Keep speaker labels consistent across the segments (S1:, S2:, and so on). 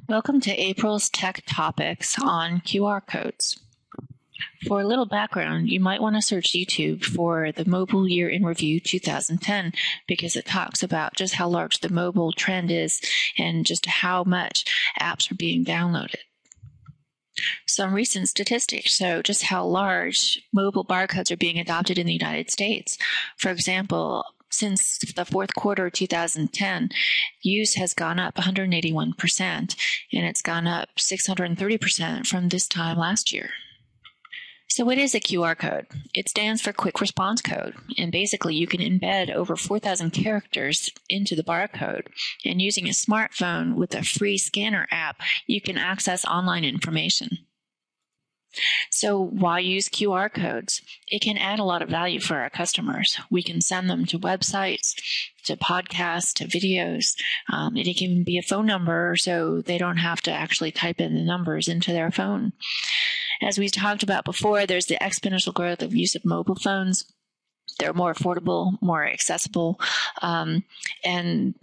S1: Welcome to April's Tech Topics on QR codes. For a little background, you might want to search YouTube for the Mobile Year in Review 2010 because it talks about just how large the mobile trend is and just how much apps are being downloaded. Some recent statistics show just how large mobile barcodes are being adopted in the United States. For example, since the fourth quarter of 2010, use has gone up 181%, and it's gone up 630% from this time last year. So what is a QR code? It stands for Quick Response Code, and basically you can embed over 4,000 characters into the barcode, and using a smartphone with a free scanner app, you can access online information. So why use QR codes? It can add a lot of value for our customers. We can send them to websites, to podcasts, to videos. It can even be a phone number so they don't have to actually type in the numbers into their phone. As we talked about before, there's the exponential growth of use of mobile phones. They're more affordable, more accessible, and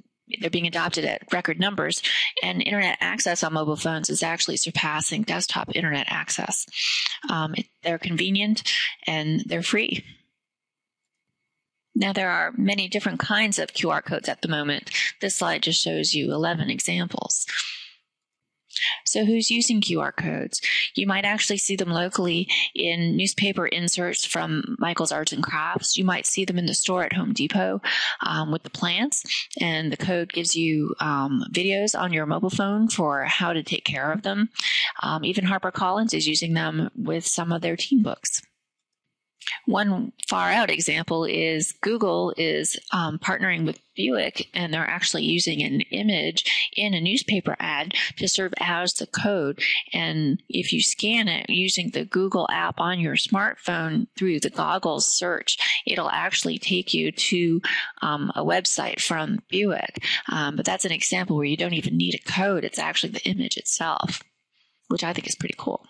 S1: they're being adopted at record numbers, and internet access on mobile phones is actually surpassing desktop internet access. They're convenient and they're free. Now, there are many different kinds of QR codes at the moment. This slide just shows you 11 examples. So who's using QR codes? You might actually see them locally in newspaper inserts from Michael's Arts and Crafts. You might see them in the store at Home Depot with the plants, and the code gives you videos on your mobile phone for how to take care of them. Even HarperCollins is using them with some of their teen books. One far out example is Google is partnering with Buick, and they're actually using an image in a newspaper ad to serve as the code. And if you scan it using the Google app on your smartphone through the goggles search, it'll actually take you to a website from Buick. But that's an example where you don't even need a code. It's actually the image itself, which I think is pretty cool.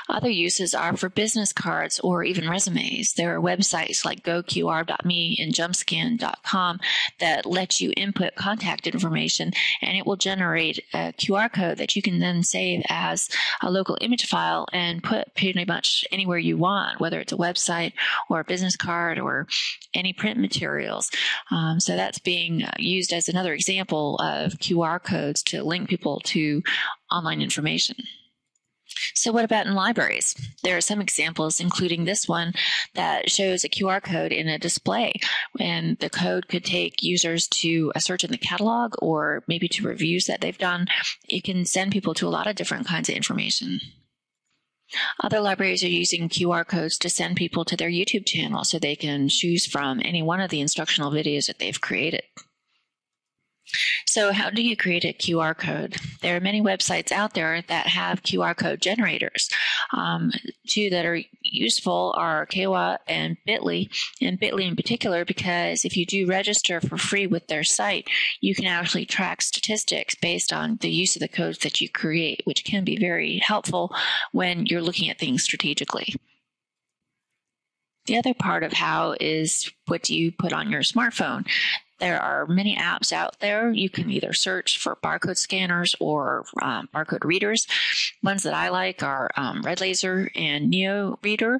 S1: Other uses are for business cards or even resumes. There are websites like GoQR.me and JumpScan.com that let you input contact information, and it will generate a QR code that you can then save as a local image file and put pretty much anywhere you want, whether it's a website or a business card or any print materials. So that's being used as another example of QR codes to link people to online information. So what about in libraries? There are some examples, including this one that shows a QR code in a display, and the code could take users to a search in the catalog or maybe to reviews that they've done. It can send people to a lot of different kinds of information. Other libraries are using QR codes to send people to their YouTube channel so they can choose from any one of the instructional videos that they've created. So how do you create a QR code? There are many websites out there that have QR code generators. Two that are useful are Cawa and Bitly in particular, because if you do register for free with their site, you can actually track statistics based on the use of the codes that you create, which can be very helpful when you're looking at things strategically. The other part of how is what do you put on your smartphone? There are many apps out there. You can either search for barcode scanners or barcode readers. Ones that I like are Red Laser and Neo Reader.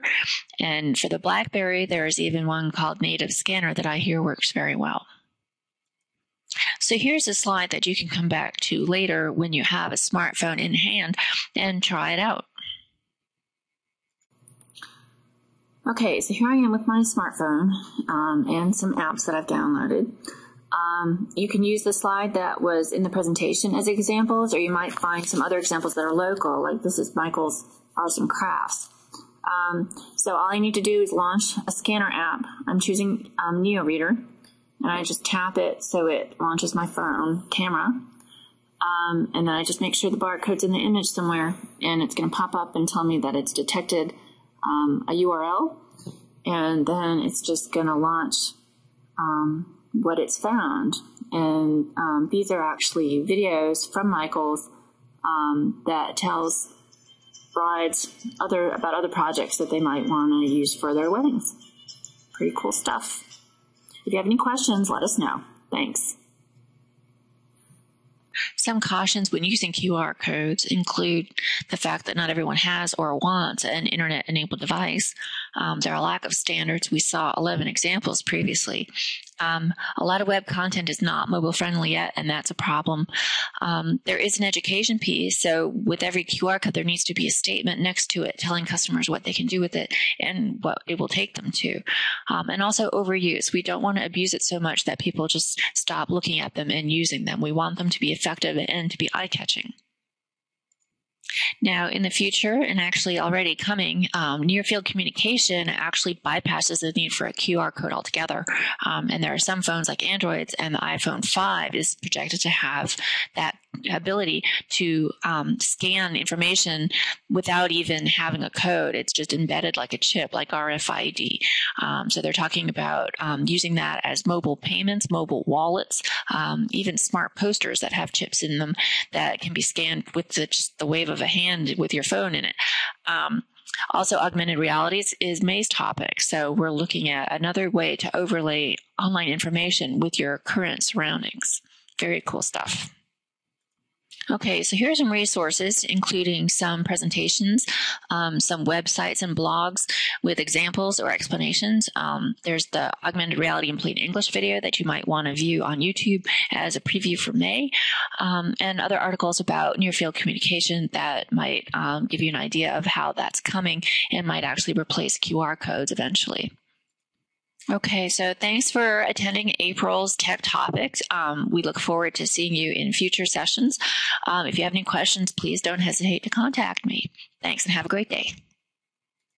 S1: And for the BlackBerry, there's even one called Native Scanner that I hear works very well. So here's a slide that you can come back to later when you have a smartphone in hand and try it out.
S2: Okay, so here I am with my smartphone and some apps that I've downloaded. You can use the slide that was in the presentation as examples, or you might find some other examples that are local, like this is Michael's Arts and Crafts. So all I need to do is launch a scanner app. I'm choosing Neo Reader, and I just tap it so it launches my phone camera. And then I just make sure the barcode's in the image somewhere, and it's going to pop up and tell me that it's detected a URL, and then it's just going to launch what it's found. And these are actually videos from Michael's that tells brides about other projects that they might want to use for their weddings. Pretty cool stuff. If you have any questions, let us know. Thanks.
S1: Some cautions when using QR codes include the fact that not everyone has or wants an internet-enabled device. There are a lack of standards. We saw 11 examples previously. A lot of web content is not mobile friendly yet, and that's a problem. There is an education piece, so with every QR code, there needs to be a statement next to it telling customers what they can do with it and what it will take them to. And also overuse. We don't want to abuse it so much that people just stop looking at them and using them. We want them to be effective and to be eye-catching. Now, in the future, and actually already coming, near-field communication actually bypasses the need for a QR code altogether. And there are some phones like Androids, and the iPhone 5 is projected to have that ability to scan information without even having a code. It's just embedded like a chip, like RFID. So they're talking about using that as mobile payments, mobile wallets, even smart posters that have chips in them that can be scanned with just the wave of a hand with your phone in it. Also, augmented realities is May's topic. So we're looking at another way to overlay online information with your current surroundings. Very cool stuff. Okay, so here are some resources, including some presentations, some websites and blogs with examples or explanations. There's the Augmented Reality in Plain English video that you might want to view on YouTube as a preview for May, and other articles about near-field communication that might give you an idea of how that's coming and might actually replace QR codes eventually. Okay, so thanks for attending April's Tech Topics. We look forward to seeing you in future sessions. If you have any questions, please don't hesitate to contact me. Thanks and have a great day.